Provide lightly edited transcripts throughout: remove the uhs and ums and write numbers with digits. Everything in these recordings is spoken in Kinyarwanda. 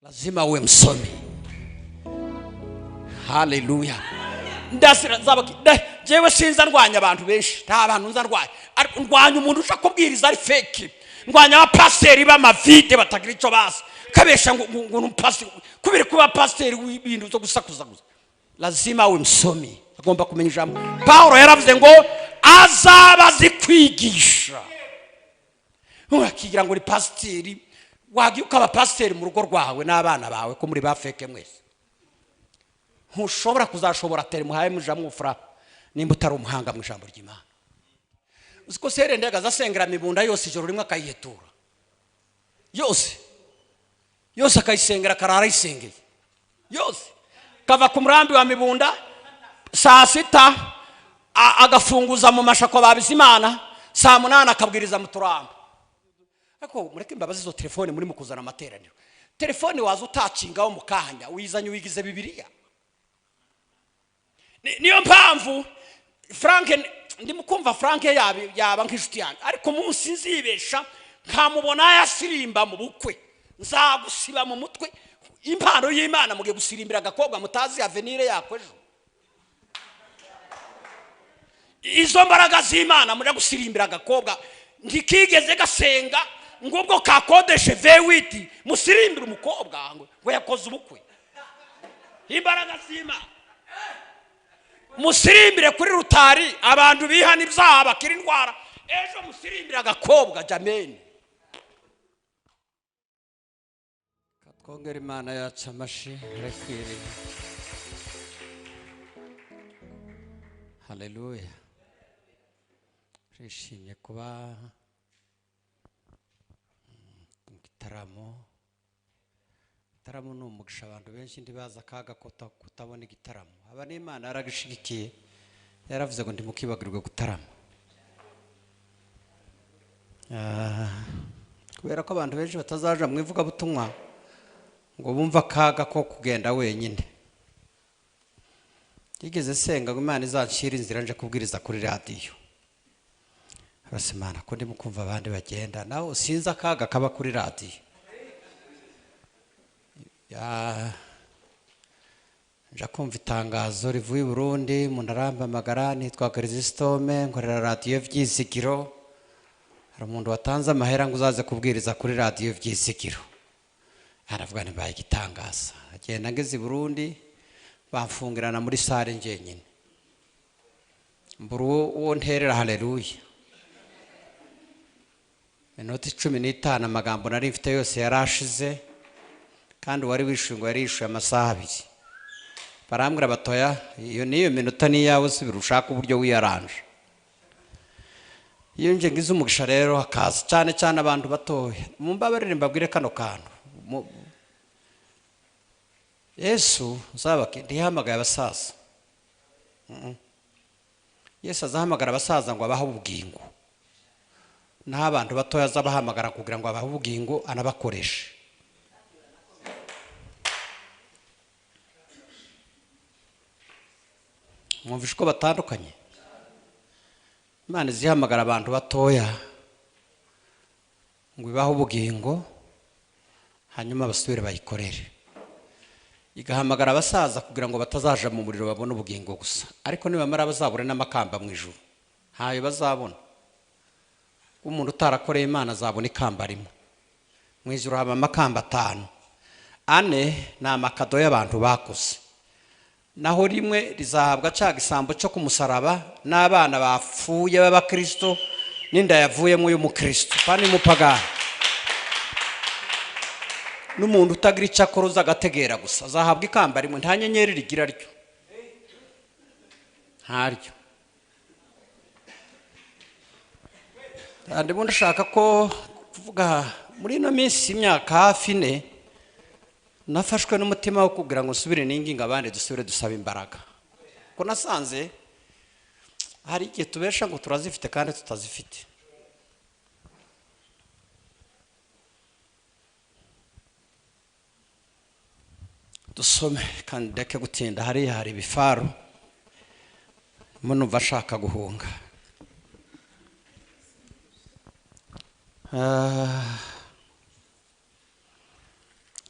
lazima uwe msomi. Haleluya. Ndasira zabaki jewe sinza ndwanya abantu benshi, nta bantu nza ndwanya, ariko ndwanya umuntu ushaka kubwiriza ari fake, ndwanya abapasiteri b'amavide batagira icyo basi kabesha ngo umpasiteri kubera kuba pasiteri w'ibintu byo gusakuza gusa. Lazima uwe msomi, agomba kumenya ijambo. Paulo yaravuze ngo azaba zikwigisha. Ntukigira ngo ni pasiteri, wagiye ukaba pasiteri mu rugo rwawe n'abana bawe ko muri bafeke mwese. Ntushobora kuzashobora tere muhaye mujamwe ufura nimba utari umuhanga mu ijambo ry'Imana. Uziko sere ndega zasengera mibunda yose ijoro rimwe akayihetura yose akayisengera karara isengeye yose, kava ku murambi wa mibunda saa 6 agafunguza mu mashako babizimana, saa 8 akabwiriza mu turamba. Ariko mureke imbabazi zo telefone muri mukuzana amateraniro, telefone waza utacingaho mukahanya wizanye wigize Bibiliya. Niyo mpamvu Frank ndimukumva Frank yaba nk'inshuti yanjye, ariko munsi nzibesha nkamubona yasirimba mu bukwe, nzagusiba mu mutwe impano y'Imana mugiye gusirimbira agakobwa mutazi avenire yakwejo. Izo mbaraga z'Imana muri gusirimbira agakobwa ndikigeze gasenga ngubwo kakodeshe V8 musirimbira umukobwa ngo yakoze ubukwe. Imbaraga z'Imana musirimbire kuri rutari abantu bihana ibyaha bakira indwara, ejo musirimbire agakobwa jameni. Katwongera Imana yacu amashi rekwiriye. Haleluya. Rishimye kuba igitaramo ni umugisha, abantu benshi ndibaza kaga kutabona igitaramo. Aba n'Imana yaragishigikiye, yaravuze ngo ndimukibagirwe gutarama. Kubera ko abantu benshi batazaja mu ivuga butumwa ngo bumva kaga ko kugenda wenyine. Yigeze senga ngo Imana izancira inzira nje kubwiriza kuri radio. Arasemana ko ndimukumva abandi bagenda, naho sinza kaga kaba kuri radio. Nja kumva itangazo rivuye i Burundi, munaramba magara nitwa Christome nkorera radio Vyizigiro. Hari umuntu watanze amahera ngo uzaze kubwiriza kuri radio Vyizigiro. Aravuga ni baye gitangaza. Agenda ngeze i Burundi bamfungirana muri sare njenyine. Mburu uwo nterera haleluya. Minota 15 amagambo nari mfite yose yarashize, kandi wari wishuye ngo yarishuye amasaha 2. Barambwira batoya iyo niyo minota ni yawe usubira ushaka uburyo wiyaranje. Iyo nje ngize umugisha rero akaza cyane abantu batoya, mumbabarire mbabwire kano kantu. Yesu uzabake ndihamagaye abasaza. Yesu azahamagara abasaza ngo abaho ubugingo, naho abantu batoya azabahamagara kugira ngo abaho ubugingo anabakoreshe. Mwumvishe ko batandukanye. Imana izihamagara abantu batoya ngo ibaho ubugingo hanyuma basubire bayikorere. Igahamagara abasaza kugira ngo batazaja mu muriro babone ubugingo gusa, ariko nibamara bazabura n'amakamba mu ijuru ntayo bazabona. Umuntu utarakoreye Imana azabona ikamba rimwe, mu ijuru haba amakamba 5. 4 ni amakado y'abantu bakoze, naho rimwe rizahabwa cya gisambo cyo kumusaraba n'abana bapfuye b'abakristo n'inda yavuyemo y'umukristo kandi mupagani. N'umuntu utagira icyakoroza agategera gusa azahabwa ikamba rimwe, nta nyenyeri rigira ryo ntaryo. Kandi ubundi ushaka ko kuvuga muri ino minsi imyaka hafi 4 nafashwe n'umutima wo kugira ngo nsubire ninginga abandi dusubire dusaba imbaraga, ko nasanze hari igihe tubesha ngo turazifite kandi tutazifite. Dusome kandi ndeke gutinda, hari ibifaru umuntu bashaka guhunga.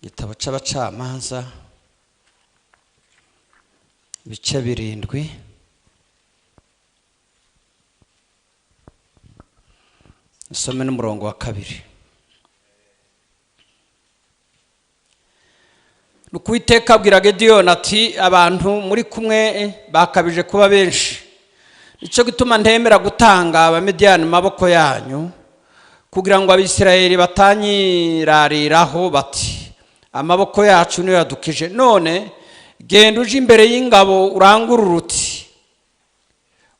igitabo cy'abacamanza ibice 7 usome n'umurongo wa 2. Uwiteka abwira Gideyoni ati abantu muri kumwe bakabije kuba benshi, nicyo gituma ntemera gutanga abamidiyani mu maboko yanyu, kugira ngo Abisirayeli batanyirariraho bati amaboko yacu niyo yadukije. None genda uje imbere y'ingabo urangurura uti,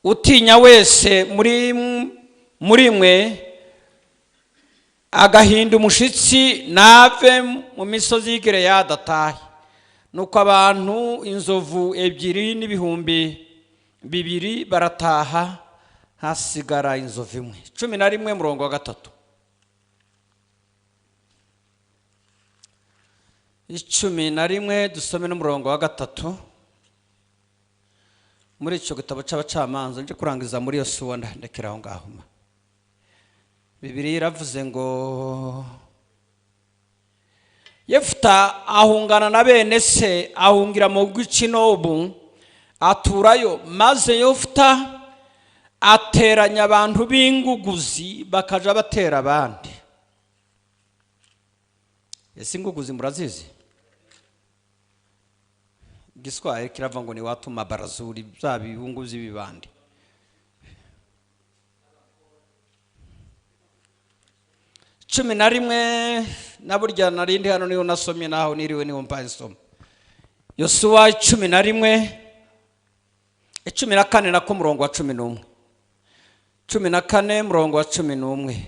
utinya wese muri mwe agahinda umushitsi nave mu misozi y'Gileyadi atahe. Nuko abantu inzovu 2 n'ibihumbi 2 barataha, hasigara inzovu 1. 11 murongo wa 3. 11 dusome n'umurongo wa 3 muri icyo gitabo cy'abacamanza. Nje kurangiza muri Yosuwa ndekera aho ngaho. Bibiliya iravuze ngo Yefuta ahungana na bene se, ahungira mu Gicinobu aturayo, maze Yefuta ateranya abantu b'inguguzi bakaja batera abandi. Ese inguguzi murazizi? Igiswahili kiravuga ngo ni watu mabarazuri, bya bibunguzi bibandi. Cumi na rimwe na burya narindi hano niho nasomye naho niriwe niho mpa nsoma. Yosuwa 11 14 nako murongo wa 11. 14 murongo wa 11.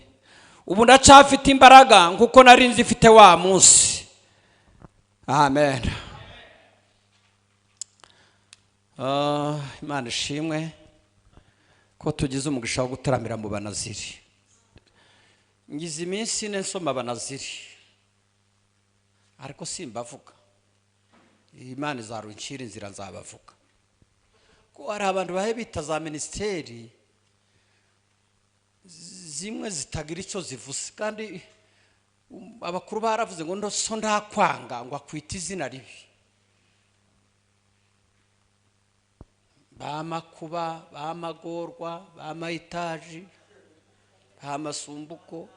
Ubu ndacafite imbaraga nkuko nari nzifite wa munsi. Amen. Imana ishimwe ko tugize umugisha wo gutaramira mu banaziri. Ngize iminsi nsoma abanaziri ariko simbavuga. Imana izaruncira inzira nzabavuga. Ko hari abantu bahe bita za ministeri zimwe zitagira icyo zivuze, kandi abakuru baravuze ngo so ndakwanga ngo akwita izina ribi. Bamakuba, bamagorwa, bamayitaji, bamasumbuko.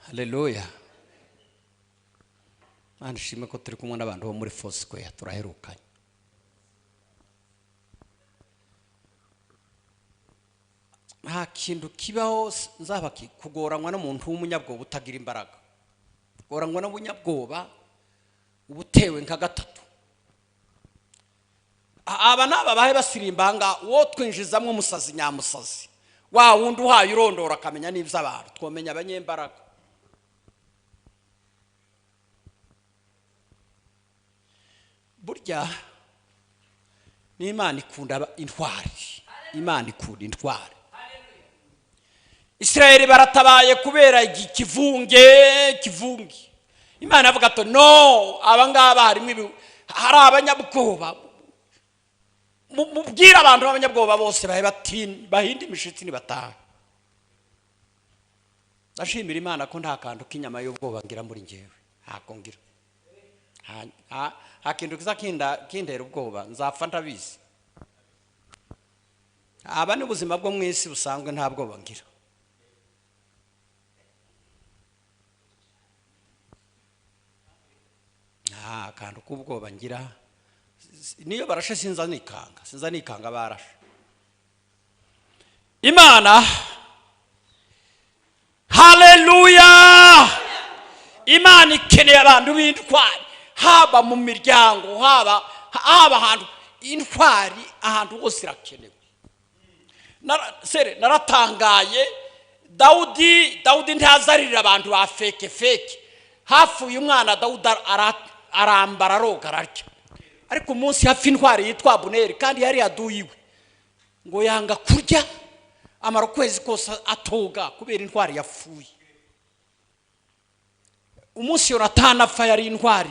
Haleluya. Mana shimwe ko turi kumwe n'abantu bo muri Foursquare turaherukanye. Nta kintu kibaho nzaba kugoranywa n'umuntu w'umunyabwoba utagira imbaraga. Kugoranywa n'umunyabwoba ubutewe nka 3. Aba naba bahe basirimbanga wo twinjizamwe umusazi nyamusazi. Wa wundi uhaye urondora akamenya n'ibyo abantu twomenya abanyembaraga. Burya ni Imana ikunda intwari. Imana ikunda intwari. Israeli baratabaye kubera kivunge. Imana avuga ati no, abangaba harimo hari abanyabwoba. Mubwira abantu b'abanyabwoba bose bahinde imishitsi nibataha. Ndashimira Imana ko nta kantu k'inyama y'ubwoba ngira muri ngewe. Ntako ngira. Hakindu kiza kindera ubwoba nzapfa ndabizi. Aba ni ubuzima bwo mu isi busanzwe nta bwoba ngira. Akantu k'ubwoba ngira niyo barashe sinza nikanga barashe. Imana, haleluya. Imana ikeneye abantu b'intwari, haba mu miryango, haba ahantu. Intwari ahantu hose irakenewe. Naratangaye Dawudi ntazarira abantu ba feke. Hafu y'umwana Dawudi arambara aroga ararya. Ariko umunsi hafi intwari yitwa Abuneri kandi yari yaduyiwe ngo yanga kurya amara kwezi kose atoga kubera intwari yapfuye. Umunsi Yonatani apfa yari intwari.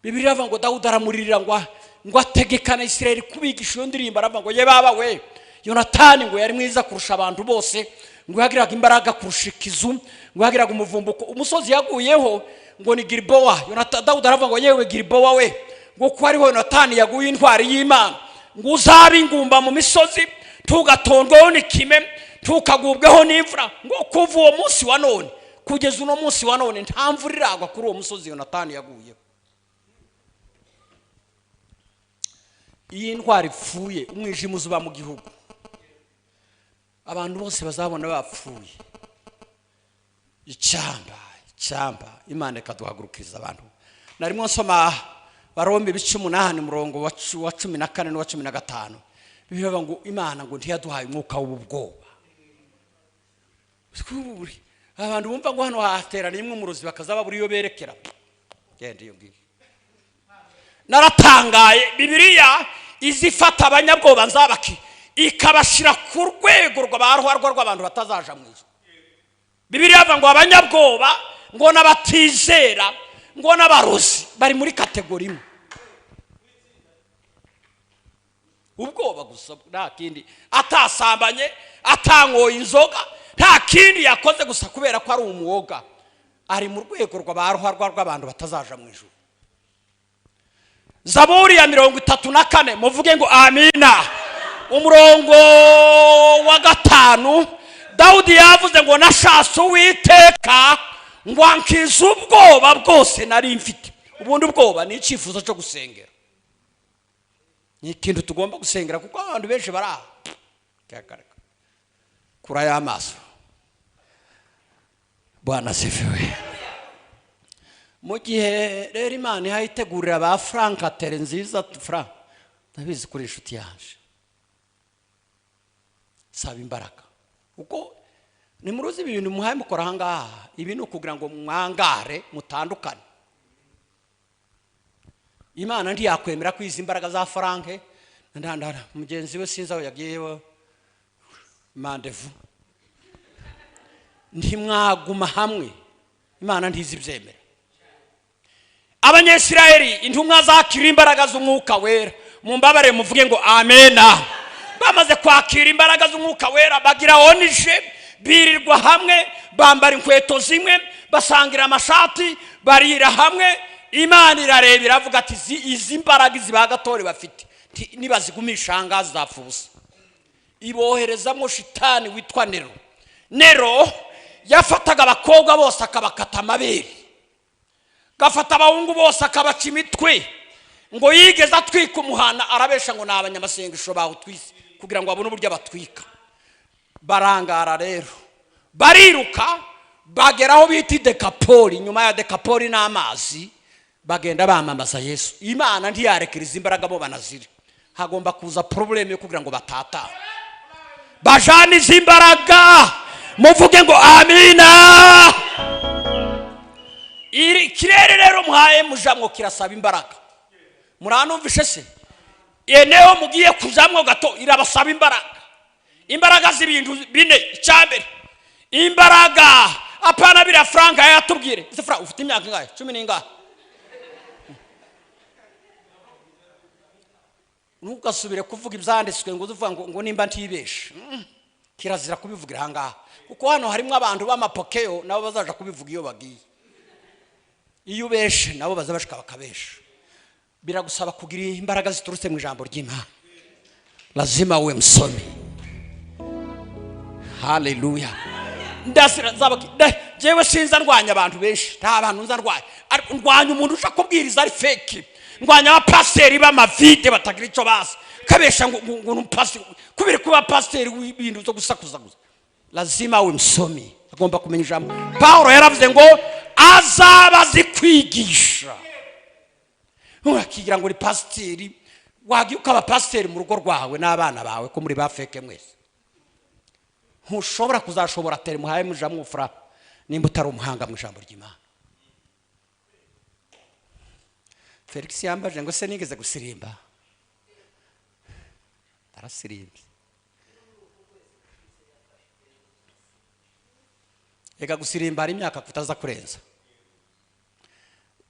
Bibiliya ivuga ngo Dawudi aramuririra ngo ategekana Isirayeli kubigisha iyo ndirimbo, aravuga ngo ye baba we Yonatani ngo yari mwiza kurusha abantu bose, ngo yagiraga imbaraga kurusha ikizu, ngo yagiraga umuvumbuko. Umusozi yaguyeho ngo ni Gilboa. Dawudi aravuga ngo yewe Gilboa we, ngo ko ariho Yonatani yaguye intwari y'Imana, ngo uzabe ingumba mu misozi, tugatondweho n'ikime, tukagubweho n'imvura. Ngo kuva uwo munsi wa none kugeza uno munsi wa none nta mvura iragwa kuri uwo musozi Yonatani yaguyeho. Iyi ntwari ipfuye, umwijima uzuba mu gihugu, abantu bose bazabona bapfuye. Icyamba Imana ikaduhagurukiriza abantu. Narimo nsoma Barombe 18 umurongo wa 14 n'uwa 15. Bivuga ngo Imana ngo ntiyaduhaye umwuka w'ubwoba. Abantu bumva ngo hano haterana imwe umurozi bakazaba buri yo berekera. Genda iyo ngiyo. Naratangaye, Bibiliya izifata abanyabwoba nzabaki ikabashira ku rwego rw'abantu batazaja mu ijuru. Bibiliya avuga ngo abanyabwoba, ngo n'abatizera, ngo n'abarozi bari muri kategori imwe. Ubwoba gusa, nta kindi, atasambanye, atangoye inzoga, nta kindi yakoze gusa kubera ko ari umuwoga, ari mu rwego rw'abantu batazaja mu ijuru. Zaburi ya 34 muvuge ngo amina. Umurongo wa 5, Dawudi yavuze ngo nashatse Uwiteka ngo ankize ubwoba bwose nari mfite. Ubundi ubwoba ni icyifuzo cyo gusengera, ni ikintu tugomba gusengera, kuko abantu benshi baraha kura y'amaso. Bwana sifiwe. Mu gihe rero Imana ihayitegurira ba Frank Tere nziza, Frank ndabizi kuri inshuti yaje, saba imbaraga, uko ni muruzi ibintu muhaye mukora hangaha, ibi ni ukugira ngo mwangare mutandukane. Imana ntiyakwemera ko izi imbaraga za Frank ndandara mugenzi we sinza yagiyeho mandevu, ntimwaguma hamwe, Imana ntizibyemera. Abanyesirayeli intumwa zakira imbaraga z'umwuka wera, mumbabare muvuge ngo amena. Bamaze kwakira imbaraga z'umwuka wera bagira onije, birirwa hamwe, bambara inkweto zimwe, basangira amashati, barira hamwe. Imana irareba iravuga ati izi imbaraga izibagatore bafite nibazigumisha hanga zapfa ubusa. Iboherezamo shitani witwa Nero yafataga abakobwa bose akabakata amabere, gafata abahungu bose akabaca imitwe, ngo yigeze atwika umuhana arabesha ngo n'abanyamasengesho bawutwise kugira ngo abone uburyo abatwika. Barangara rero bariruka bageraho biti Dekapoli. Nyuma ya Dekapoli n'amazi bagenda bamamaza Yesu. Imana ntiyarekeriza imbaraga bo banazire, hagomba kuza problem yo kugira ngo batata bajana izi imbaraga. Muvuge ngo amina. Iri kirere rero muhaye mujamwo kirasaba imbaraga. Muranumvishe se? Eneo mugiye kujamwo gato irabasaba imbaraga. Imbaraga z'ibintu bine. Icyambere imbaraga, apana bira Frank yatubwire. Ese Frank ufite imyaka ingahe? 10 n'ingahe? Ntugasubire kuvuga ibyanditswe ngo uvuga ngo nimba ntibeshe. Kirazira kubivugira hangaha, kuko hano harimo abantu b'amapokeo nabo bazaja kubivuga iyo bagiye. Iyo ubeshe nabo bazabashika bakabesha. Biragusaba kugira imbaraga ziturutse mu ijambo ry'Imana. Lazima uwe msomi. Haleluya. Ndasira zabaki jewe sinza ndwanya abantu benshi, nta abantu nza ndwanya. Ndwanya umuntu ushaka kubwiriza ari fake. Ndwanya abapasiteri b'amavide batagira icyo basa, kabesha ngo n'umupasiteri kubera kuba pasiteri w'ibintu byo gusakuza gusa. Lazima uwe msomi, agomba kumenya ijambo. Paulo yaravuze ngo azaba zikwigisha. Ntukigira ngo uri pasiteri, wagiye ukaba pasiteri mu rugo rwawe n'abana bawe ko muri bafeke mwese. Ntushobora kuzashobora tere muhaye mujamwe ufra nimba utari umuhanga mu ijambo ry'Imana. Felix yambaje ngo se nigeze gusirimba. Arasirimba. Ega gusirimba ari imyaka kutaza kurenza.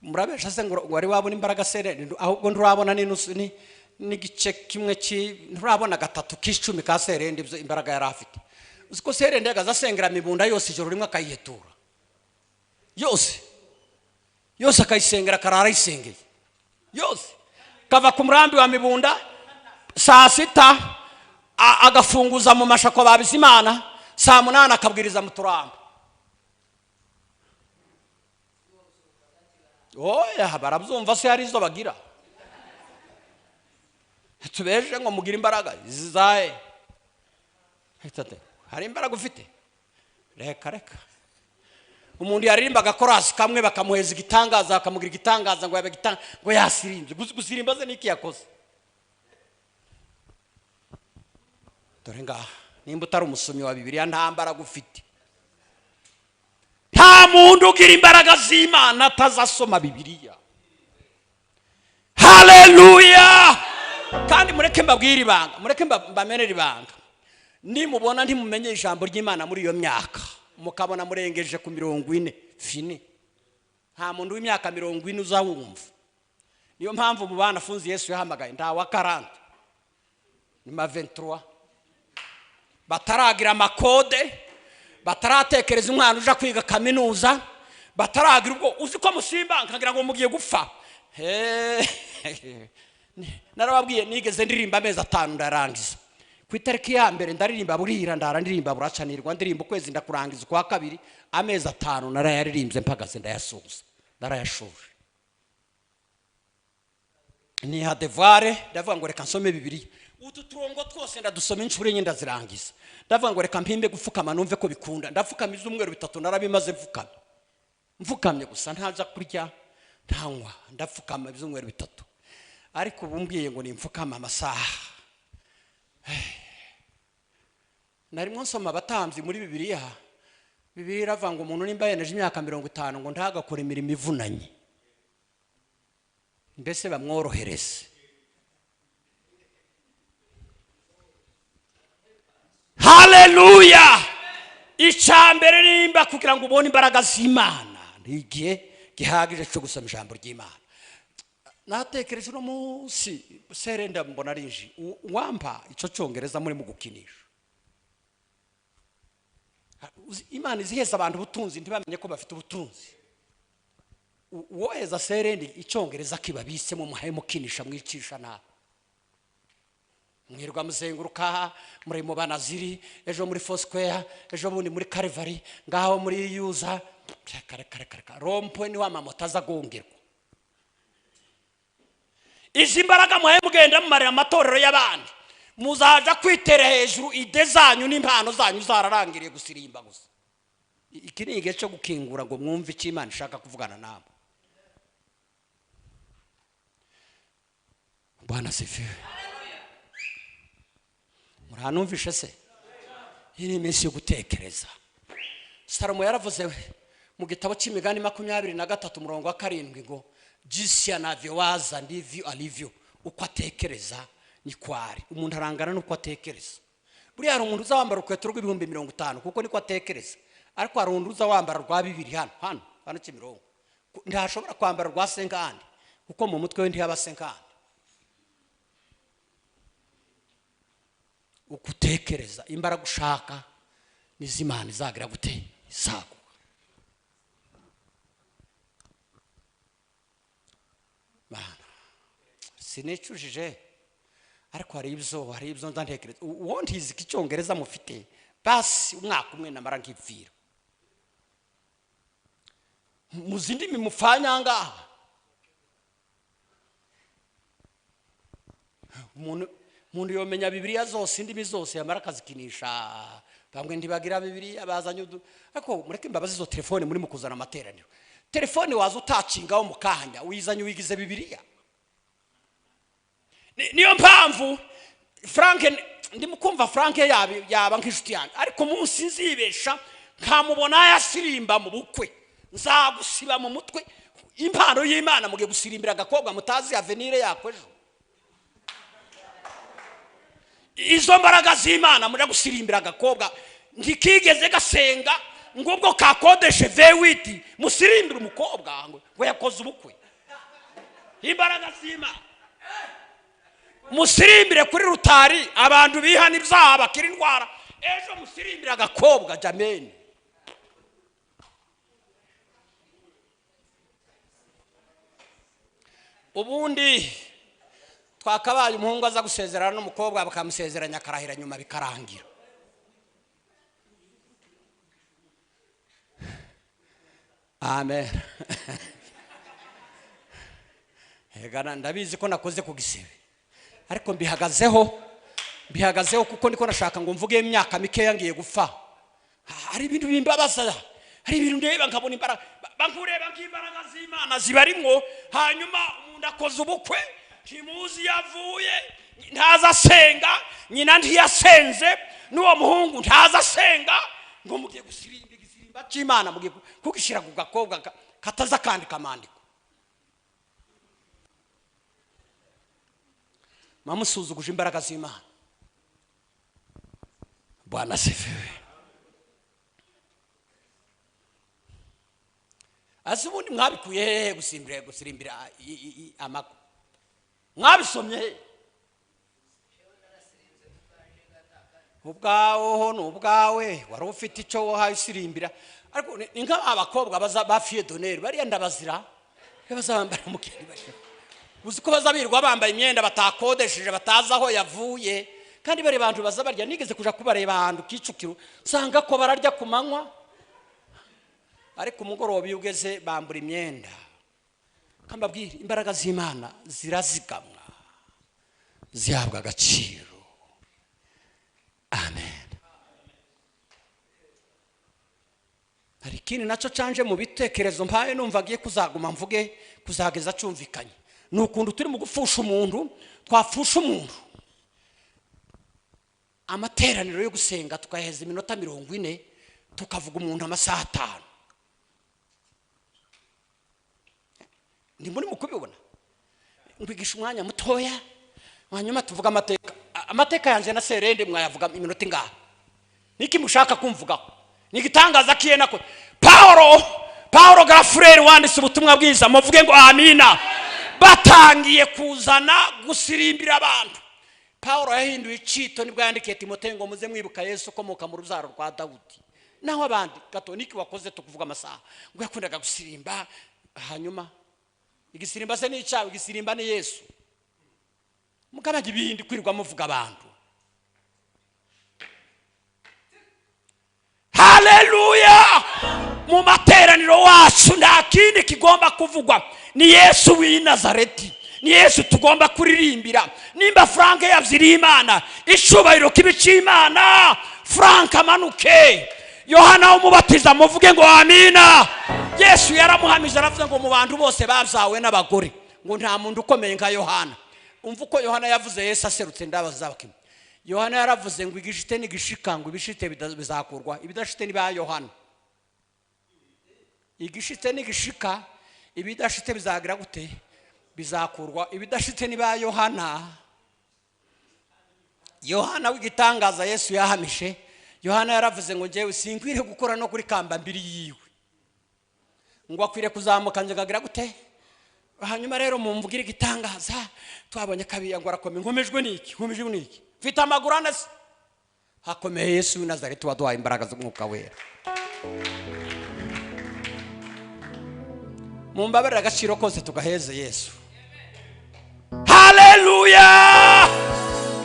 Murabesha se ngo wari wabona imbaraga sere ahubwo nturabona ni n'igice kimwe nturabona gatatu k'icumi ka Serende imbaraga yari afite. Uziko Serende yagaza asengera mibunda yose ijoro rimwe akayihetura yose akayisengera karara isengeye yose, kava ku murambi wa mibunda saa 6 agafunguza mu mashako babizimana, saa 8 akabwiriza mu turamba. Oya barabyumva se hari izo bagira, tubeje ngo mugira imbaraga zizaye hari imbaraga ufite, reka umuntu yaririmbaga korasi kamwe bakamuheza igitangaza bakamugira igitangaza ngo yabe ngo yasirimbye gusirimba ze niki yakoze. Dore ngaha nimba utari umusomyi wa Bibiliya nta mbaraga ufite. Nta muntu ugira imbaraga z'Imana atazasoma Bibiliya. Haleluya! Kandi mureke mbabwire ibanga, mureke mbamenere ibanga. Nimubona ntimumenye ijambo ry'Imana muri iyo myaka, mukabona murengeje ku 40 fini, nta muntu w'imyaka 40 uzawumva. Niyo mpamvu mu bana afunze Yesu yahamagaye nta wa 40 ni ma 23 bataragira amakode, bataratekereza umwana uja kwiga kaminuza, bataragira ubwo uzi ko musimba nkagira ngo mugiye gupfa. Narababwiye nigeze ndirimba amezi 5 ndarangiza. Ku itariki ya mbere ndaririmba burira ndarandirimba buracanirwa, ndirimba ukwezi ndakurangiza kwa kabiri, amezi 5 narayaririmbye mpagaze ndayasuza ndarayashuje. Ni ha devoir ndavuga ngo reka nsome Bibiliya, utu turongo twose ndadusoma inshuro enye ndazirangiza. Ndavuga ngo reka mpimbe gupfukama numve ko bikunda, ndapfukamiza umweru 3 narabimaze mfukamye gusa ntaza kurya ntanywa, ndapfukama bizumweru 3. Ariko bumbwiye ngo nimfukama amasaha. Nari mwonsoma abatambyi muri Bibiliya iravuga ngo umuntu nimba yeneje imyaka 50 ngo ntagakore imirimo ivunanye, mbese bamworohereze. Haleluya! Icambere nimba kugira ngo ubone imbaraga z'Imana n'igihe gihagije cyo gusoma ijambo ry'Imana. Natekereje no munsi Serenda mbona rinji wampa ico cyongereza muri mu gukinisha. Imana iziheza abantu ubutunzi ntibamenye ko bafite ubutunzi. Woheza Serenda icyongereza kibabise mu muhemo kinisha mwicisha na mwirwa muzenguruka muri mu banaziri, ejo muri Foursquare, ejo bundi muri Calvary, ngaho muri Yuza kare rompwe ni wa mamota azagongerwa. Izi mbaraga muhe mugenda mu marira amatorero y'abandi, muzaja kwitera hejuru ide zanyu n'impano zanyu zararangiriye gusirimba gusa. Iki ni igihe cyo gukingura ngo mwumve icyo Imana ishaka kuvugana nabo. Bwana sifiwe. Muranumvishe se? Iyi ni iminsi yo gutekereza. Salomo yaravuze mu gitabo cy'imigani 23 umurongo wa 7 ngo jinsi anavyowaza ndivyo alivyo, uko atekereza ni kwari. Umuntu arangana nuko atekereza. Buri hari umuntu uzawambara ukweto rw'ibihumbi 50 kuko niko atekereza, ariko hari umuntu uzawambara rwa 2 hano Kimironko ntashobora kwambara rwa 50 kuko mu mutwe we ntiyaba 50. Ukutekereza imbaraga ushaka nizimana izagira gute isago. Bana sinecujije, ariko hari ibyo ndantekereza. Wontizi kicyongereza mufite basi umwaka umwe namara nkipfira muzindi mimufanya ngaha. Umuntu yomenya Bibiliya zose indimi zose yamara kazikinisha. Bamwe ndibagira Bibiliya bazanye ariko mureke imbabazi zo telefone muri mukuzana amateraniro. Telefone waza utacingaho mukahanya uyizanye uyigize Bibiliya. Niyo mpamvu Frank ndimukumva Frank yaba nk'inshuti yanjye, ariko munsi nzibesha nkamubona yasirimba mu bukwe, nzagusiba mu mutwe impano y'Imana mugiye gusirimbira agakobwa mutazi avenir yakwejo. Izo mbaraga z'Imana muri gusirimbira agakobwa ntikigeze gasenga ngo ubwo kakodeshe V8 musirimbira umukobwa ngo yakoze ubukwe. Imbaraga z'Imana musirimbire kuri rutari abantu bihana ibyaha bakira indwara, ejo musirimbire agakobwa jameni. Ubundi twakabaye umuhungu aza gusezerana n'umukobwa bakamusezeranya akarahira nyuma bikarangira. Amen. Hegana ndabizi ko nakoze ku gisebe, ariko mbihagazeho kuko ndiko nashaka ngo mvuge imyaka mikeya ngiye gupfa. Hari ibintu bimbabaza, hari ibintu ndeba nkabona imbaraga, bankureba nk'imbaraga z'Imana zibarimwo. Hanyuma umuntu akoze ubukwe ntimuzi yavuye, ntaza asenga, nyina ntiyasenze, n'uwo muhungu ntaza asenga, ngo mugiye gusirimba igisimba cy'Imana, mugiye kugishira ku gakobwa kataza kandi kamandiko. Mamusuzuguje imbaraga z'Imana. Bwana asifiwe. Ubundi mwabikuye hehe gusirimbira amako? Mwabisomye ubwaho n'ubwawe wari ufite icyo wahaye usirimbira. Ariko ni nk'abakobwa bafiye doneri bariya ndabazira bazambara umukeni bashe, uzi ko bazabirwa bambaye imyenda batakodesheje batazi aho yavuye, kandi bari bantu bazabarya. Nigeze kuja kubareba ahantu Kicukiro sanga ko bararya ku manywa, ariko umugoroba iyo ugeze bambura imyenda. Kambabwira imbaraga z'Imana zirazigamwa, zihabwa agaciro. Amen. Hari ikindi nacyo canje mu bitekerezo mpaye numva agiye kuzaguma mvuge kuzageza cyumvikanye, ni ukuntu turi mu gufusha umuntu. Twafusha umuntu amateraniro yo gusenga tukaheza iminota 40 tukavuga umuntu amasaha 5. Ndi muri mukubibona ngwigisha umwanya mutoya, hanyuma tuvuga amateka yanje na serende mwayavuga iminota ingahe? Niki mushaka kumvugaho? Nigitangaza kiye nako Paulo Gafureri wanditse ubutumwa bwiza, muvuge ngo amina. Batangiye kuzana gusirimbira abantu. Paulo yahinduye icito nibwo yandikiye Timoteyo ngo muze mwibuka Yesu komoka mu ruzaro rwa Dawudi. Naho abandi Katolika wakoze tukuvuga amasaha ngo yakundaga gusirimba. Hanyuma igisirimba se ni icyawe, igisirimba ni Yesu. Mukabaga ibindi kwirirwa muvuga abantu. Haleluya. Mu materaniro wacu nta kindi kigomba kuvugwa, ni Yesu w'i Nazareti, ni Yesu tugomba kuririmbira. Nimba Frank yavyiri Imana, icubahiro kibici Imana, Frank amanuke. Yohana umubatiza muvuge ngo amina. Yesu yaramuhamije aravuze ngo mu bantu bose bavyawe n'abagore ngo nta muntu ukomeye nka Yohana. Umva uko Yohana yavuze Yesu aserutse ndabaza bakimwe. Yohana yaravuze ngo igishite n'igishika ngo ibishite bizakurwa, ibidashite ni ba Yohana. Igishite n'igishika ibidashite bizagira gute? Bizakurwa. Ibidashite ni ba Yohana. Yohana w'igitangaza Yesu yahamishe. Yohana yaravuze ngo njewe sinkwire gukora no kuri kamba mbiri yiwe, ngo akwire kuzamuka njagagira gute. Hanyuma rero mumvugira igitangaza twabonye kabiya ngo arakomeye. Nkomejwe niki mfite amaguru ane. Hakomeye Yesu w'i Nazareti waduhaye imbaraga z'umwuka wera. Mumbabarira agaciro kose tugaheze Yesu. Haleluya.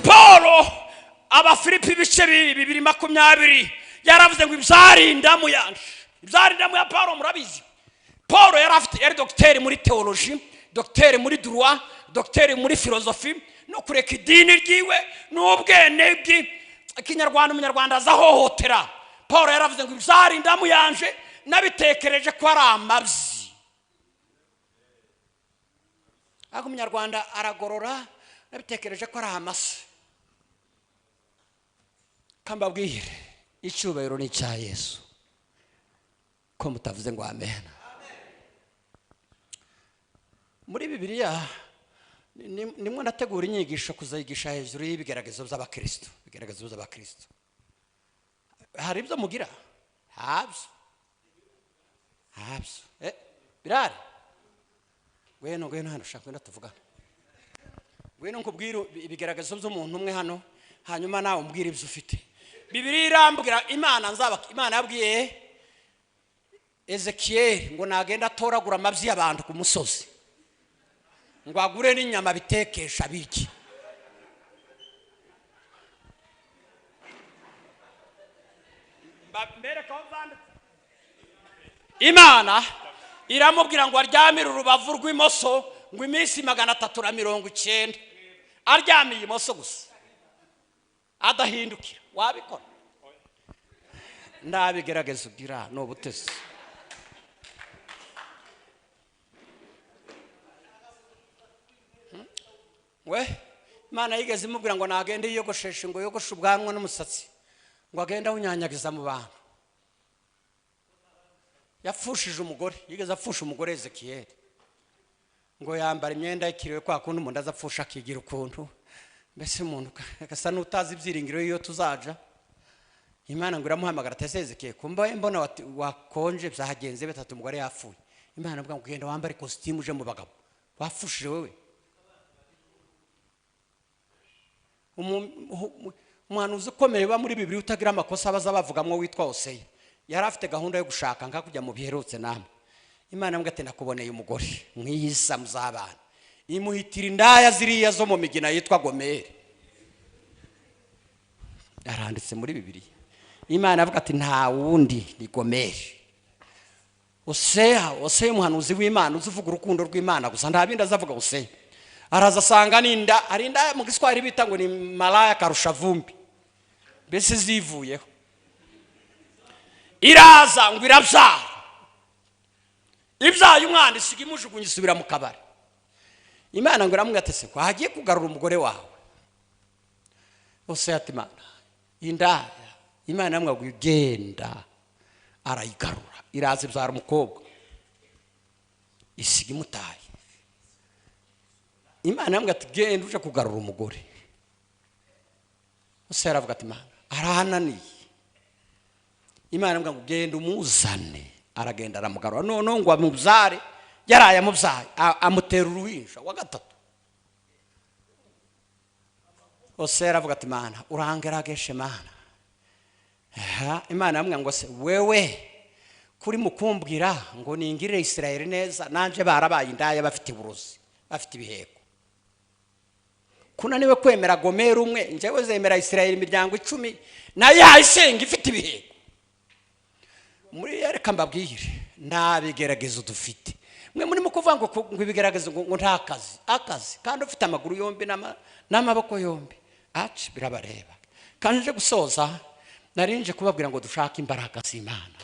Paulo Abafilipi bice 2:20 yaravuze ngo ibyarindamu yanje. Ibyarindamu ya Paulo murabizi. Paulo yari docteur muri theologie, docteur muri droit, docteur muri philosophie, no kureka idini ryiwe n'ubwene bw'ikinyarwanda umunyarwanda azahohotera. Paulo yaravuze ngo ibyarindamu yanje nabitekereje ko ari amabyi. Ako umunyarwanda aragorora nabitekereje ko ari amase. Kambabwire icyubahiro ni cya Yesu. Ko mutavuze ngo amen. Muri Bibiliya nimwe nategura inyigisho kuzayigisha hejuru y'ibigeragezo by'abakristo. Ibigeragezo by'abakristo hari ibyo mugira? Habyo. Birari. Ngwino hano shaka kwenda tuvuga. wino nkubwira ibigaragazo by'umuntu umwe hano hanyuma nawe umbwira ibyo ufite. Bibiliya irambwira Imana yabwiye Ezekiel ngo nagenda atoragura amabyi y'abantu ku musozi ngo agure n'inyama bitekesha birye. Imana iramubwira ngo aryamire urubavu rw'imoso ngo iminsi 390 aryamiye imoso gusa adahindukira. Wabikora? Ndabigerageza ugira no butesi. We Imana yigeze imubwira ngo nagende yiyogosheshe ngo yogoshe ubwanwa n'umusatsi ngo agenda unyanyagiza mu bantu. Yafushije umugore, yigeze afusha umugore Ezekiel ngo yambara imyenda y'ikiriwe kwa kundi umuntu azapfusha akigira ukuntu mbese umuntu akasa n'utazi ibyiringiro iyo tuzaja. Imana ngo iramuhamagara ati Ezekiel kumba mbona wakonje byahagenze betatu umugore yafuye. Imana avuga ngo genda wambare costume uje mu bagabo. Wafushije wewe. Umuhanuzi ukomeye ba muri Bibiliya utagira amakosa abaza bavugamwe witwa Hoseya yari afite gahunda yo gushaka nka kujya mu biherutse namwe. Imana mbwa ati nakuboneye umugore mwiza muzabana. Imuhitira indaya ziriya zo mu migina yitwa Gomeri. Yaranditse muri Bibiliya. Imana avuga ati nta wundi ni Gomeri. Hoseya umuhanuzi w'Imana uzuvuga urukundo rw'Imana gusa nta bindi azavuga. Hoseya araza asanga ninda arinda mu Giswahili bita ngo ni malaya karusha vumbi mbese zivuyeho. Iraza ngo irabyara ibyaye umwana isiga imujugunye isubira mu kabari. Imana ngo iramubwira ati se ko hagiye kugarura umugore wawe. Hoseya ati Imana indaya. Imana yamwe ngo genda arayigarura. Iraza ibyara umukobwa isiga imutaye. Imana yamwe ati genda uje kugarura umugore. Hoseya aravuga ati Imana arahananiye. Imana yamwe ngo genda umuzane. Aragenda aramugarura none ngo amubyare yaraye amubyaye amutera uruhinja wa gatatu. Hoseya aravuga ati Imana urangerageshe Imana. Imana yamwe ngo se wewe kuri mukumbwira ngo ningirire Isirayeli neza nanje barabaye indaya bafite uburozi bafite ibiheko. Kunaniwe kwemera Gomeri umwe njewe zemera Isirayeli imiryango 10 nayo yayisenga ifite ibiheko. Muri yereka mbabwire ntabigeragezo dufite. Mwe muri mukuvuga ngo ibigeragezo ngo nta akazi kandi ufite amaguru yombi n'amaboko yombi aci birabareba. Kanje gusoza narinje kubabwira ngo dushaka imbaraga z'Imana.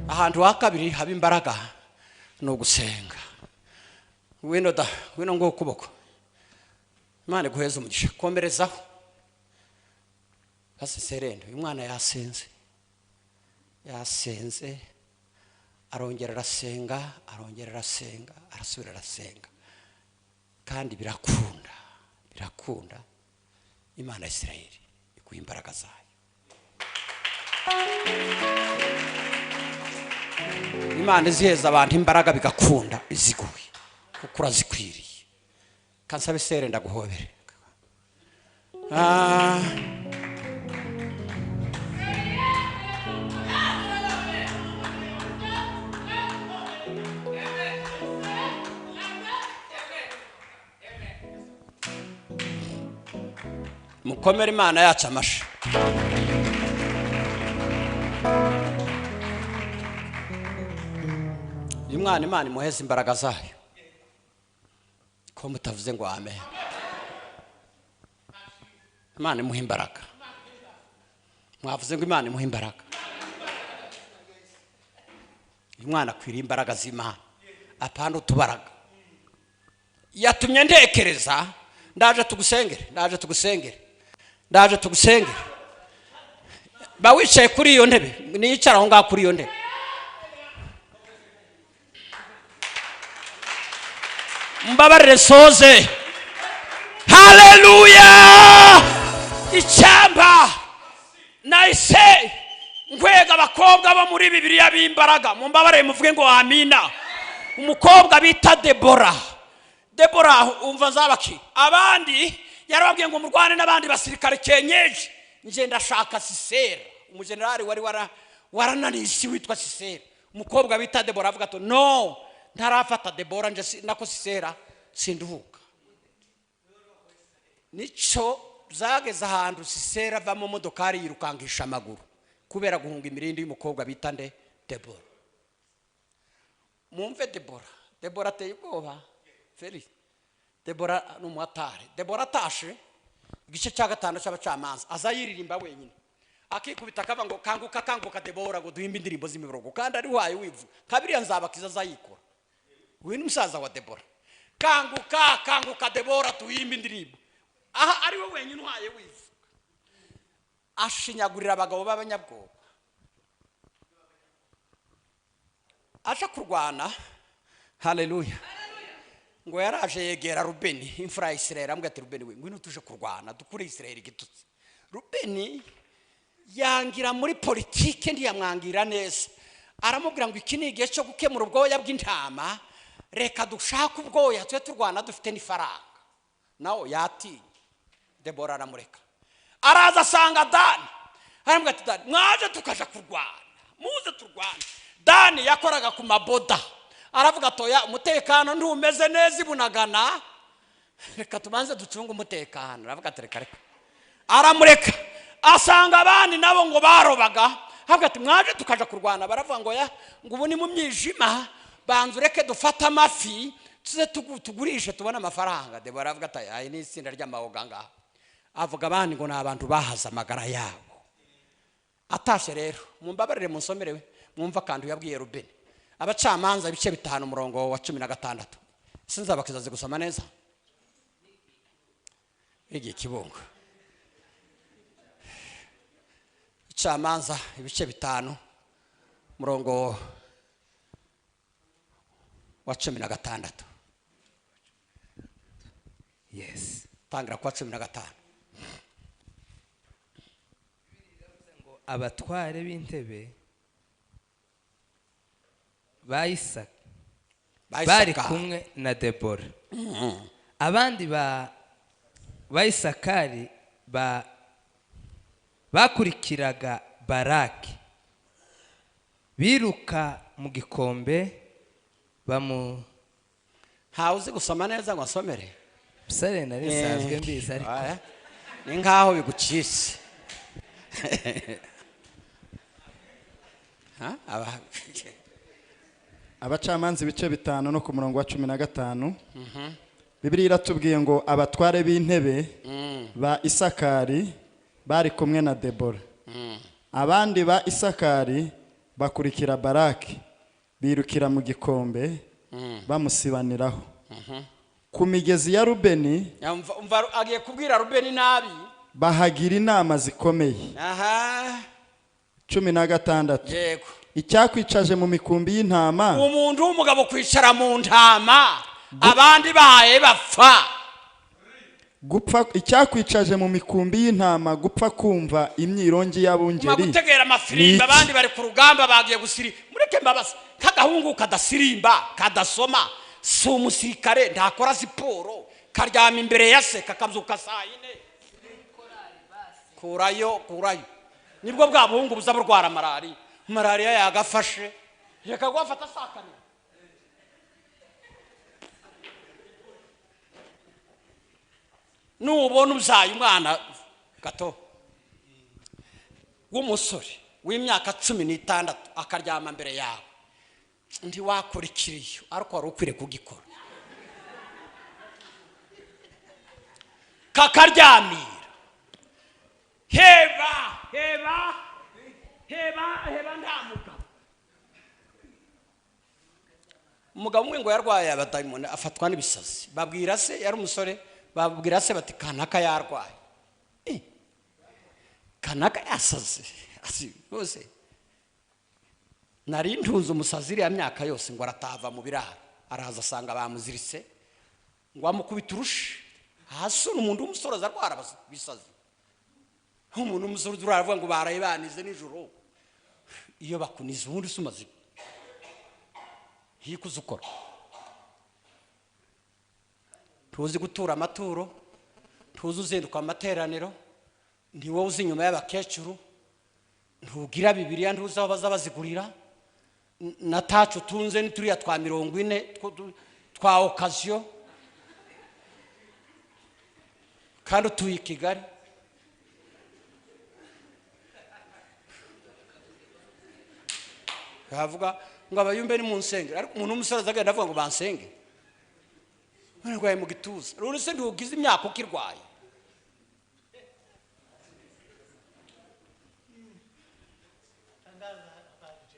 Ahantu hakabiri haba imbaraga no gusenga. Wino ngo ukuboko Imana guheza umugisha komerezaho. Hase serendo uyu mwana yasenze arongera arasenga arasubira arasenga kandi birakunda Imana ya Isirayeli ikuye imbaraga zayo. Imana ziheza abantu imbaraga bigakunda iziguye kuko urazikwiriye. Kansabe sere ndaguhobere. Mukomere Imana yacu amasha. Imana imuheza imbaraga zayo. Ko mutavuze ngo amen. Imana imuha imbaraga. Mwavuze ngo Imana imuha imbaraga. Imana akwiriye imbaraga z'Imana apana utubaraga. Yatumye ndekereza ndaje tugusengere. Ba wicaye kuri iyo ntebe niyicara aho ngaho kuri iyo ntebe. Mbabarire soze. Haleluya. Icyamba nahise nkwega abakobwa bo muri Bibiliya b'imbaraga. Mumbabarire muvuge ngo amina. umukobwa bita Debora umva nzabaki abandi yarababwiye ngo murwane n'abandi basirikare kenyeje nje ndashaka Sisera umugenerali wari warananiye isi witwa Sisera umukobwa bita Debora avuga ati no ntarafata Debora nje nako Sisera sinduhuka nico zageze ahantu Sisera ava mu modokari yirukangisha amaguru kubera guhunga imirindi y'umukobwa bita Debora. Mumve Debora ateye ubwoba feri. Debora n'umwatare. Debora atashe igice cya gatanu cy'abacamanza azayiririmba wenyine akikubita akava ngo kanguka Debora ngo duhimbe indirimbo z'imiborogo kandi ari waye wivu kabiri nzabakiza azayikora. Uyu ni musaza wa Debora. Kanguka Debora tuhimbe indirimbo. Aha ari we wenyine waye wivu ashinyagurira abagabo b'abanyabwoba aje kurwana. Haleluya. Ngo yaraje yegera Rubeni imfura ya Isirayeli amubwira ati Rubeni we ngwino tuje kurwana dukure Isirayeli igitutsi. Rubeni yangira muri politike ndiyamwangira neza aramubwira ngo iki ni igihe cyo gukemura ubwoya bw'intama reka dushaka ubwoya twe turwana dufite n'ifaranga. Nawo yatinye. Debora aramureka araza asanga Dani aramubwira ati Dani mwaje tukaja kurwana muze turwana. Dani yakoraga ku maboda aravuga atoya umutekano ntumeze neza ibunagana reka tubanze ducunga umutekano. Aravuga ati reka aramureka asanga abandi nabo ngo barobaga avuga ati mwaje tukaja kurwana baravuga ngo ngo ubu ni mu myijima banze ureke dufata amafi tuze tugurishe tubona amafaranga. Debora aravuga ati ayi ni itsinda ry'amahoga ngaha avuga abandi ngo ni abantu bahaza amagara yabo. Atashe rero mumbabarire munsomerewe mwumva kandi yabwiye Rubeni abacamanza ibice 5 umurongo wa 16 sinzabakizaze gusoma neza igihe kibongo. Abacamanza ibice 5 umurongo wa 16. Yes, tangira kwa 15. Ngo abatware b'intebe Isaka bari kumwe na Debora. Abandi ba Isakari bakurikiraga Baraki biruka mu gikombe hauze gusoma neza ngo asomere sare nari sanzwe mbiza ariko ni nkaho bigucitse. Abacamanza ibice 5 no ku murongo wa 15. Bibiliya iratubwiye ngo abatware b'intebe ba Isakari bari kumwe na Debora. Abandi ba Isakari bakurikira Baraki birukira mu gikombe bamusibaniraho. Ku migezi ya Rubeni umva agiye kubwira Rubeni nabi bahagira inama zikomeye. 16. Yego. Icyakwicaje mu mikumbi y'intama umuntu w'umugabo kwicara mu ntama abandi baye bapfa gupfa. Icyakwicaje mu mikumbi y'intama gupfa kumva imyirongi y'abungeri gutegera amafirimba abandi bari ku rugamba bagiye gusiri mureke mbabaza kagahungu kadasirimba kadasoma si umusirikare ntakora siporo karyama imbere ya se kakabyuka saa 4 kurayo nibwo bwa buhungu buza burwara malaria yagafashe reka gwafata sakane. Nubona uzaye umwana gato w'umusore w'imyaka 16 akaryama mbere yawe ndi wakora ikiriyo ariko wari ukwire kugikora kakaryamira heba ndamuka. Umugabo umwe ngo yarwaye abadayimoni afatwa n'ibisazi babwira se yari umusore babwira se bati kanaka yarwaye kanaka yasaze bose nari ntunze umusazi iriya myaka yose ngo aratava mu biraro araza asanga bamuziritse ngo amukubita urushi hasi umuntu w'umusore azarwara bisazi umuntu w'umusore uravuga ngo baraye banize nijoro iyo bakuniza ubundi sumaze hikuza ukora ntuzi gutura amaturo, ntuzi uzinduka amateraniro, ni wowe uzi inyuma y'abakecuru, ntugira bibiliya, ntuzi aho baza bazigurira, na tacu utunze n'ituriya twa 40 twa okaziyo, kandi utuye i Kigali. Havuga ngo abayumbe ni mu nsengero, ariko umuntu w'umusore azagenda avuga ngo bansenge, ntarwaye mu gituza. Rero se ntugize imyaka ukirwaye.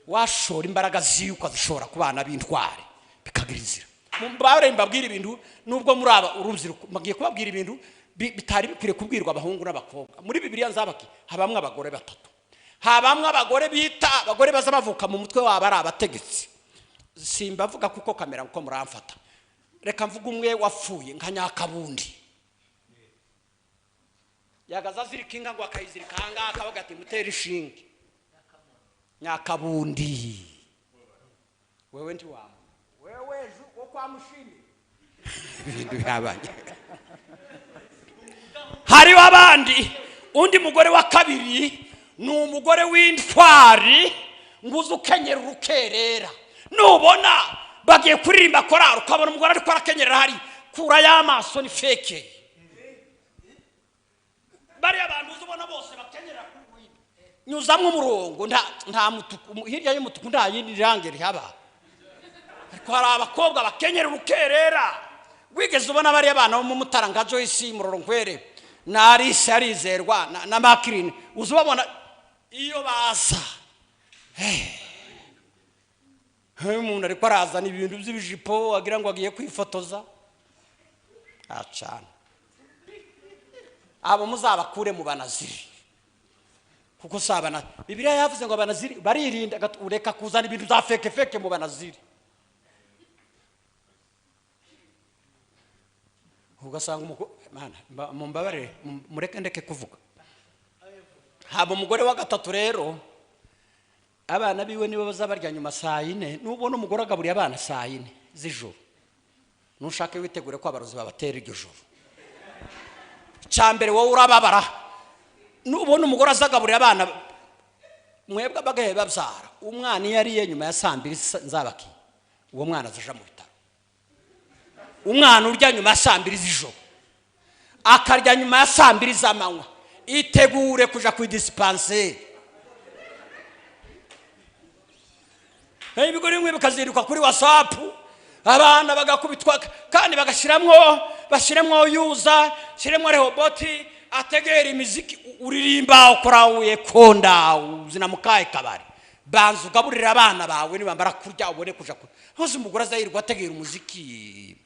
Washora imbaraga ziwe ukazishora ku bana b'intware bikagira inzira. Mbabare mbabwira ibintu nubwo muri aba urubyiruko magiye kubabwira ibintu bitari bikwiriye kubwirwa abahungu n'abakobwa. Muri Bibiliya nzabaki habamwe abagore batatu, habamwe abagore bita abagore baza bavuka mu mutwe wabo ari abategetsi. Simbavuga kuko kamera uko muramfata, reka mvuga umwe wapfuye nka Nyakabundi, yagaza zirika inka ngo akayizirika hanga akavuga ati mutera ishinge. Nyakabundi wewe ndi wa wewe wo kwa Mushimi ibintu byabanye. Hari wabandi undi mugore wa kabiri ni umugore w'intwari nguze ukenyera urukerera. Nubona bagiye kuririmba korari ukabona umugore ariko arakenyera hari kura y'amaso ni fake. Bari abantu uzubona bose bakenyera kuwini nyuzamwe umurongo nta mutuku hirya y'umutuku nta yindi range rihaba, ariko hari abakobwa bakenyera urukerera. Wigeze ubona bari abana bo mu Mutara nka Joyce Muroronkwere na Alice Arizerwa na Makirine, uzubabona iyo baza umuntu ariko arazana ibintu by'ibijipo agira ngo agiye kwifotoza. Acana abo muzabakure mu banaziri, kuko sabana Bibiliya yavuze ngo abanaziri baririnda ureka kuzana ibintu za feke mu banaziri. Ugasanga mana mumbabare mureke ndeke kuvuga. Haba umugore wa gatatu rero abana biwe nibo bazabarya nyuma saa 4. Nubona umugore agaburiye abana saa 4 z'ijoro, nushake witegure ko abarozi babatera iryo joro. Cyambere wowe urababara. Nubona umugore azagaburira abana mwebwe bagahe babyara umwana yariye nyuma ya saa 2 nzabaki, uwo mwana azaja mu bitaro. Umwana urya nyuma ya saa 2 z'ijoro akarya nyuma ya saa 2 z'amanywa, itegure kuja ku dispensaire. Ibigori mwe bikaziruka kuri WhatsApp, abana bagakubitwa kandi bashiramwo yuza, shiremwo rehoboti ategera imiziki uririmba ukorawuye konda uzina mukaye kabari. Banzu gaburira abana bawe nibambara kurya ubone kuja ku. Hose umugore azayirwa ategera umuziki.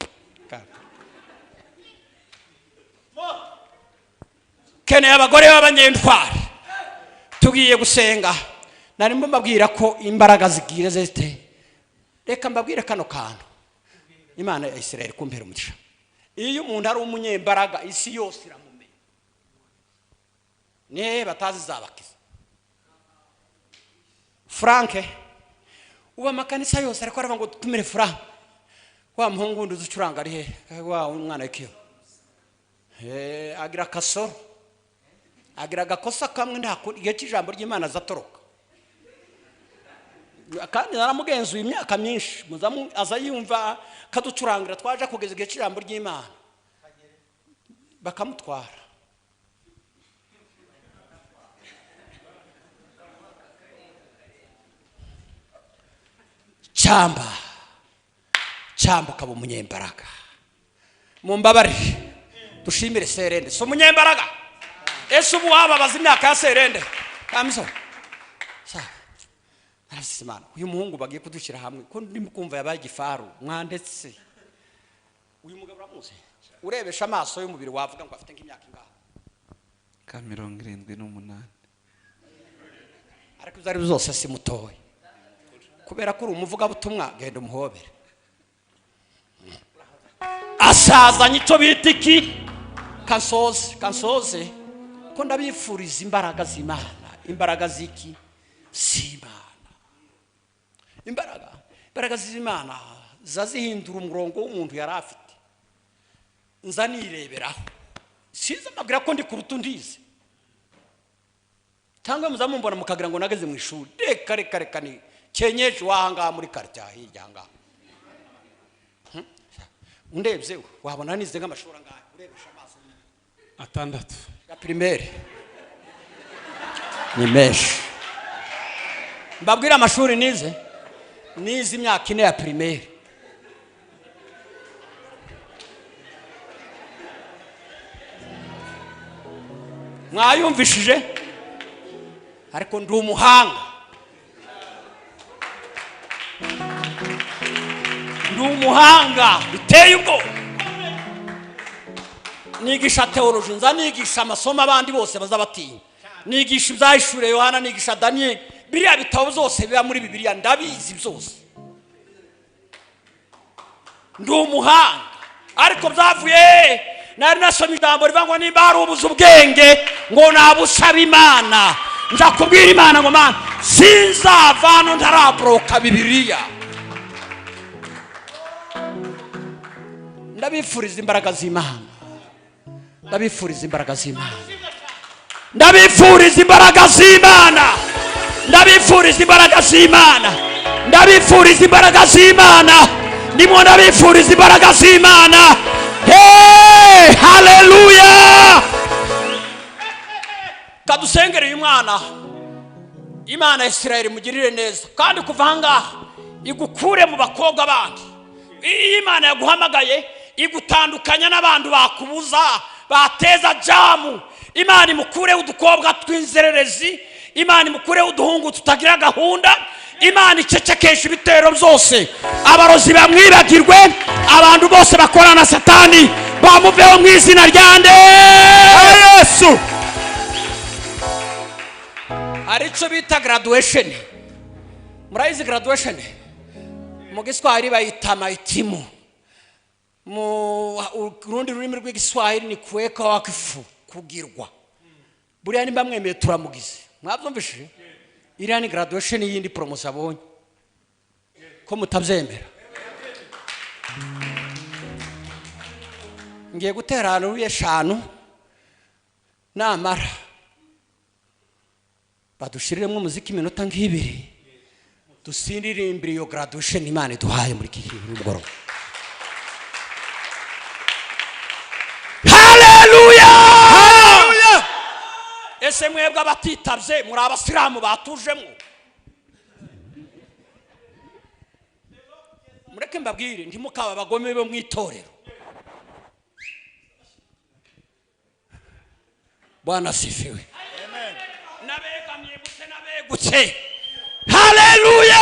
Kene abagore b'abanyentwari tugiye gusenga. Nari mbabwira ko imbaraga zigire zete. Reka mbabwire kano kantu. Imana ya Israel kumpera umugisha. Iyo umuntu ari umunyembaraga isi yose iramumenya. Ne batazi zabakiza. Franke uba makanisa yose ariko aravuga ngo tumire Frank. Wa muhungu nduzi ucuranga ari he? Wa umwana w'ikiyo. Agira kasoro. Agira gakosa kamwe ndako igihe cy'ijambo ry'Imana zatoroka. Kandi naramugenzuye imyaka myinshi muzamu azayumva kaducurangira twaje kugeza igihe cy'ijambo ry'Imana bakamutwara. Cyamba kaba umunyembaraga. Mumbabari dushimire Serende so umunyembaraga. Ese ubu wababaza imyaka ya Serende kamso sa Arasimana uyu muhungu bagiye kudushyira hamwe ko ndimo kumva yabaye igifaru mwandetse. Uyu mugabo uramuze urebesha amaso y'umubiri wavuga ngo afite nk'imyaka ingahe? Ka 78. Ariko uzari zose si mutoye kubera ko umuvuga butumwa genda umuhobere. Asazanye icyo bita iki kansoze ko ndabifuriza imbaraga z'Imana. Imbaraga ziki z'Imana. Imbaraga z'Imana zazihindura umurongo w'umuntu yari afite. nza nireberaho sinzi amabwira ko ndi kuruta undizi cyangwa muzamumbona mukagira ngo nageze mu ishuri reka ni kenyeje wahanga muri karita hirya hanga undebye wabona nize nk'amashuri angahe urebesha amaso 6 ya primaire ni menshi mbabwira amashuri nize imyaka 4 ya primaire mwayumvishije ariko ndi umuhanga biteye ubwo nigisha theology nza nigisha amasomo abandi bose bazabatinya nigisha ibyahishuriye Yohana nigisha Daniel biriya bitabo byose biba muri Bibiliya ndabizi byose ndi umuhanga ariko byavuye nari nasomye ijambo rivuga ngo nimba hari ubuze ubwenge ngo nabusaba Imana nza kubwira Imana ngo Mana sinzavano ntarabroka Bibiliya ndabifuriza imbaraga z'Imana ndabifuriza imbaraga z'Imana ndabifuriza imbaraga z'Imana ndabifuriza imbaraga z'Imana ndabifuriza imbaraga z'Imana ndimo ndabifuriza imbaraga z'Imana hey haleluya kadusengereye umwana Imana ya Isirayeli mugirire neza kandi kuva hangaha igukure mu bakobwa bandi Imana yaguhamagaye igutandukanya n'abantu bakubuza bateza jamu Imana imukure udukobwa tw'inzererezi Imana imukure uduhungu tutagira gahunda Imana icecekesha ibitero byose abarozi bamwibagirwe abantu bose bakorana na Satani bamuveho mu izina ryande Yesu arico bita graduation murayizi graduation mu Giswahili bayita mahitimu mu rundi rurimi rw'Igiswahili ni kuweka wakifu kugirwa buriya nimba mwemeye turamugize mwabyumvishije iriya ni graduation y'indi promotion abonye ko mutabyemera ngiye gutera ahantu 5 namara badushiriremo umuziki iminota nk'ibiri dusindirimbira iyo graduation Imana iduhaye muri iki mugoroba haleluya ese mwebwe abatitabye muri abasilamu batujemo mureke mbabwire ntimukaba abagome bo mu itorero Bwana sifiwe amen nabegamye bute nabegutse haleluya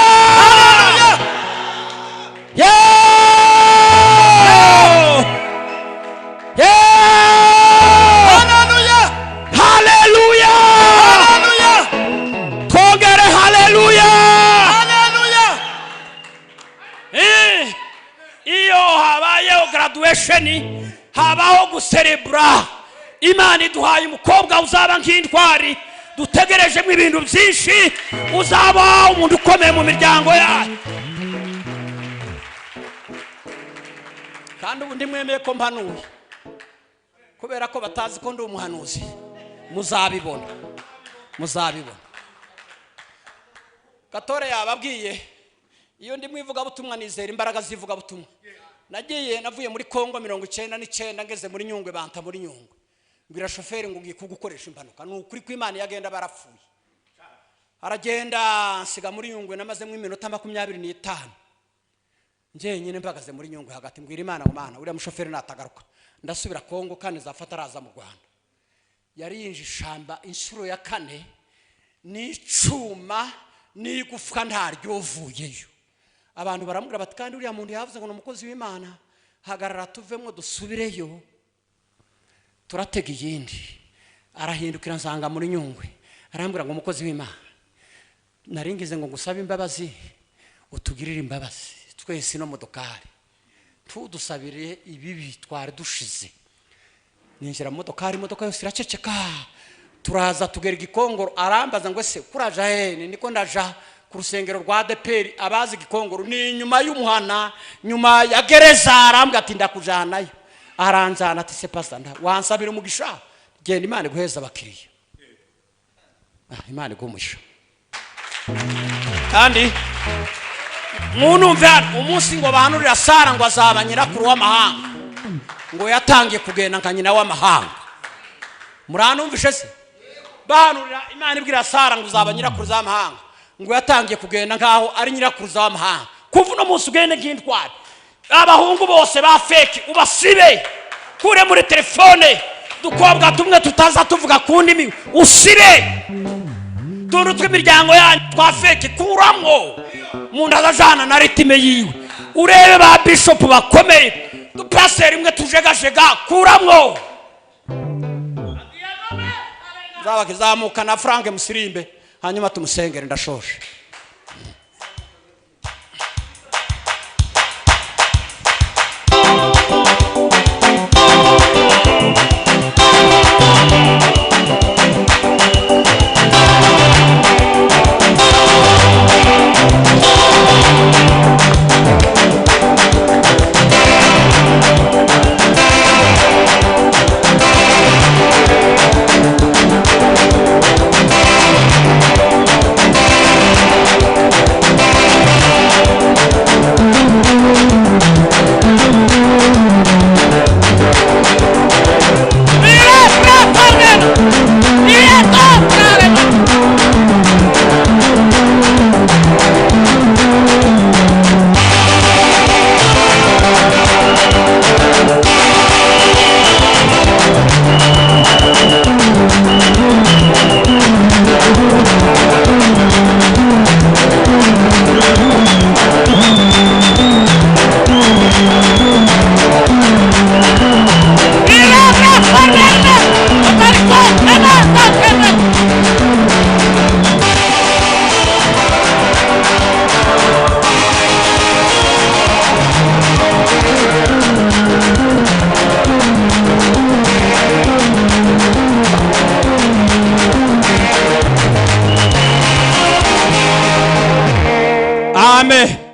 graduation habaho guserebra Imana iduhaye umukobwa uzaba nk'intwari dutegerejemo ibintu byinshi uzaba umuntu ukomeye mu miryango yayo kandi ubundi mwemeye ko mpanuye kubera ko batazi ko ndi umuhanuzi muzabibona Gatore yababwiye iyo ndi mwivuga butumwa nizera imbaraga zivuga butumwa nagiye navuye muri Kongo 99 ngeze muri Nyungwe banta muri Nyungwe mbira shoferi ngo ngiye kugukoresha impanuka n'ukuri ko Imana yagenda barapfuye aragenda nsiga muri Nyungwe namazemo iminota 25 nje nyine mbagaze muri Nyungwe hagati mbwira Imana ngo Mana uriya mushoferi natagaruka ndasubira Kongo kandi zafata araza mu Rwanda yari yinje ishamba inshuro ya 4 n'icuma n'igufwa ntaryovuyeyo abantu baramubwira bati kandi uriya muntu yavuze ngo n'umukozi w'Imana hagarara tuvemo dusubireyo turatega iyindi arahindukira nsanga muri Nyungwe arambwira ngo umukozi w'Imana naringize ngo ngusaba imbabazi utugirire imbabazi twese no modokari tudusabire ibibi twari dushize ninjira modokari imodoka yose iraceceka turaza tugera Gikongoro arambaza ngo ese kuraja niko ndaja ku rusengero rwa ADEPR abazi Gikongoro ni nyuma y'umuhana nyuma ya gereza arambwa ati ndakujanayo aranjana ati se pastor wansabira umugisha genda Imana guheza abakiriya. Imana igumusha kandi munumva umunsi ngo bahanurira Sara ngo azaba nyirakuru w'amahanga ngo yatangiye kugenda nka nyina w'amahanga. Muranumvishe se bahanurira Imana ibwira Sara ngo uzaba nyirakuru z'amahanga ngo yatangiye kugenda nkaho ari nyirakuru z'amahanga. Kuva no munsi ugende nk'intwari abahungu bose ba fake ubasibe kure muri telefone dukobwa tumwe tutaza tuvuga kundi mi usibe tuntu tw'imiryango yanyu twa fake kuramwo umuntu azajana na ritime yiwe urebe ba bishop bakomeye dupaseri imwe tujegajega kuramwo zaba kizamuka na Frank Musirimbe hanyuma tumusengere ndashoshe. Amen.